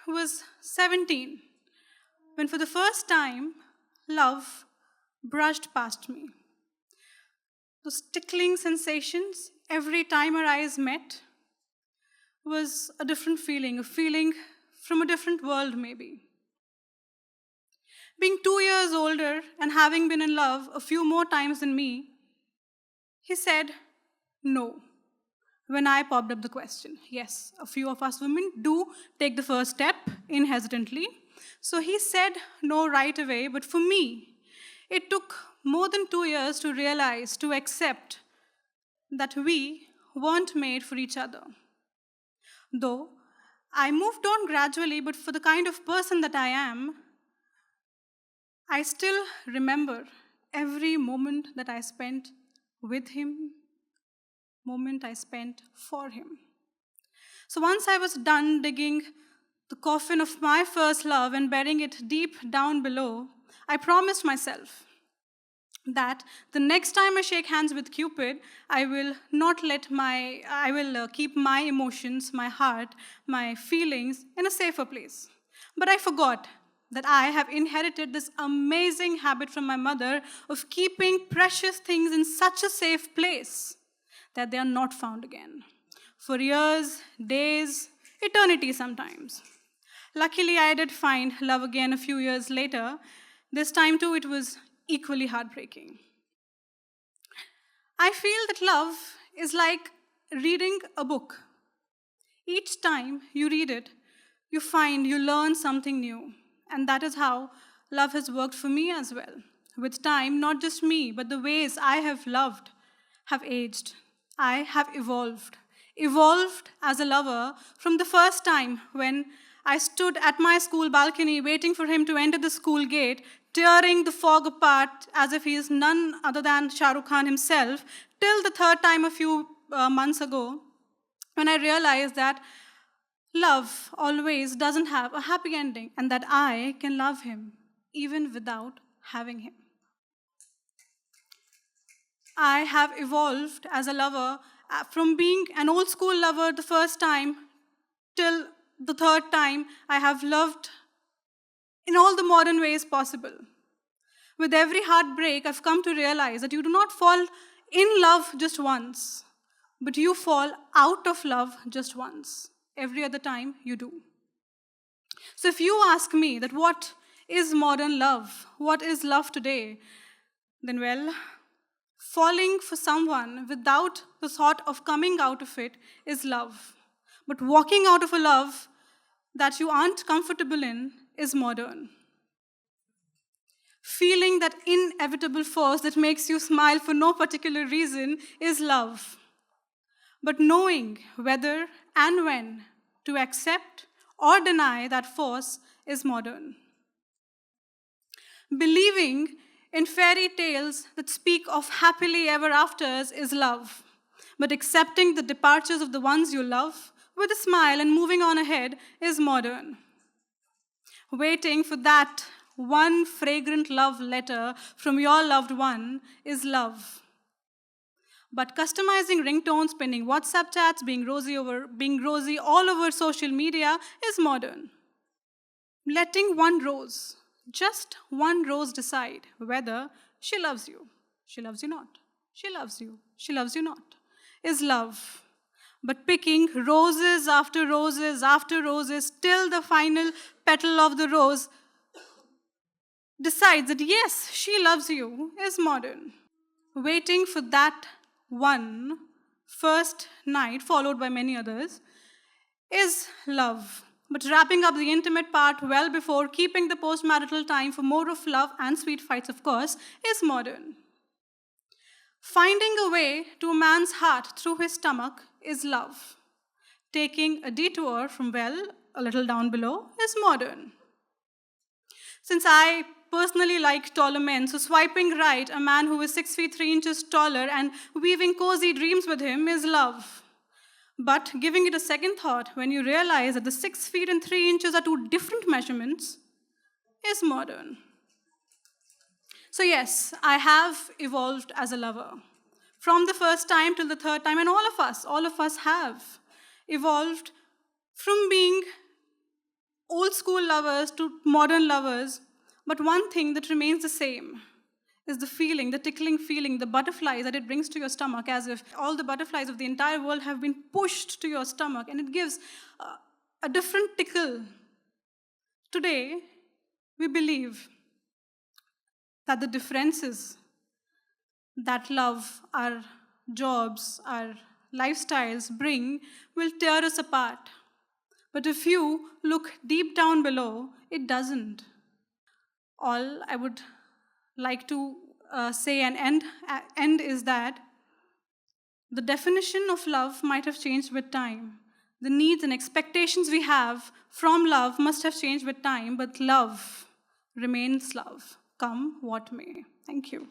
was 17 when for the first time, love brushed past me. Those tickling sensations every time our eyes met was a different feeling, a feeling from a different world maybe. Being 2 years older and having been in love a few more times than me, he said no when I popped up the question. Yes, a few of us women do take the first step hesitantly. So he said no right away, but for me, it took more than 2 years to realize, to accept that we weren't made for each other. Though I moved on gradually, but for the kind of person that I am, I still remember every moment that I spent with him, moment I spent for him. So once I was done digging the coffin of my first love and burying it deep down below, I promised myself that the next time I shake hands with Cupid, I will keep my emotions, my heart, my feelings in a safer place. But I forgot that I have inherited this amazing habit from my mother of keeping precious things in such a safe place that they are not found again. For years, days, eternity sometimes. Luckily, I did find love again a few years later. This time too, it was equally heartbreaking. I feel that love is like reading a book. Each time you read it, you learn something new. And that is how love has worked for me as well. With time, not just me, but the ways I have loved have aged. I have evolved. Evolved as a lover from the first time when I stood at my school balcony waiting for him to enter the school gate, tearing the fog apart as if he is none other than Shah Rukh Khan himself, till the third time a few months ago, when I realized that love always doesn't have a happy ending and that I can love him even without having him. I have evolved as a lover from being an old school lover the first time till the third time I have loved in all the modern ways possible. With every heartbreak, I've come to realize that you do not fall in love just once, but you fall out of love just once. Every other time you do. So if you ask me that what is modern love, what is love today, then well, falling for someone without the thought of coming out of it is love. But walking out of a love that you aren't comfortable in is modern. Feeling that inevitable force that makes you smile for no particular reason is love. But knowing whether and when to accept or deny that force is modern. Believing in fairy tales that speak of happily ever afters is love. But accepting the departures of the ones you love with a smile and moving on ahead is modern. Waiting for that one fragrant love letter from your loved one is love. But customizing ringtones, pinning WhatsApp chats, being rosy all over social media is modern. Letting one rose, just one rose decide whether she loves you not, she loves you not, is love. But picking roses after roses after roses till the final petal of the rose decides that yes, she loves you is modern. Waiting for that one first night, followed by many others, is love. But wrapping up the intimate part well before keeping the postmarital time for more of love and sweet fights, of course, is modern. Finding a way to a man's heart through his stomach is love. Taking a detour from, well, a little down below is modern. Since I personally like taller men, so swiping right a man who is 6 feet 3 inches taller and weaving cozy dreams with him is love. But giving it a second thought when you realize that the 6 feet and 3 inches are two different measurements is modern. So yes, I have evolved as a lover. From the first time till the third time, and all of us have evolved from being old school lovers to modern lovers, but one thing that remains the same is the feeling, the tickling feeling, the butterflies that it brings to your stomach, as if all the butterflies of the entire world have been pushed to your stomach, and it gives a different tickle. Today, we believe that the differences that love, our jobs, our lifestyles bring will tear us apart. But if you look deep down below, it doesn't. All I would like to say and end is that the definition of love might have changed with time. The needs and expectations we have from love must have changed with time, but love remains love, come what may. Thank you.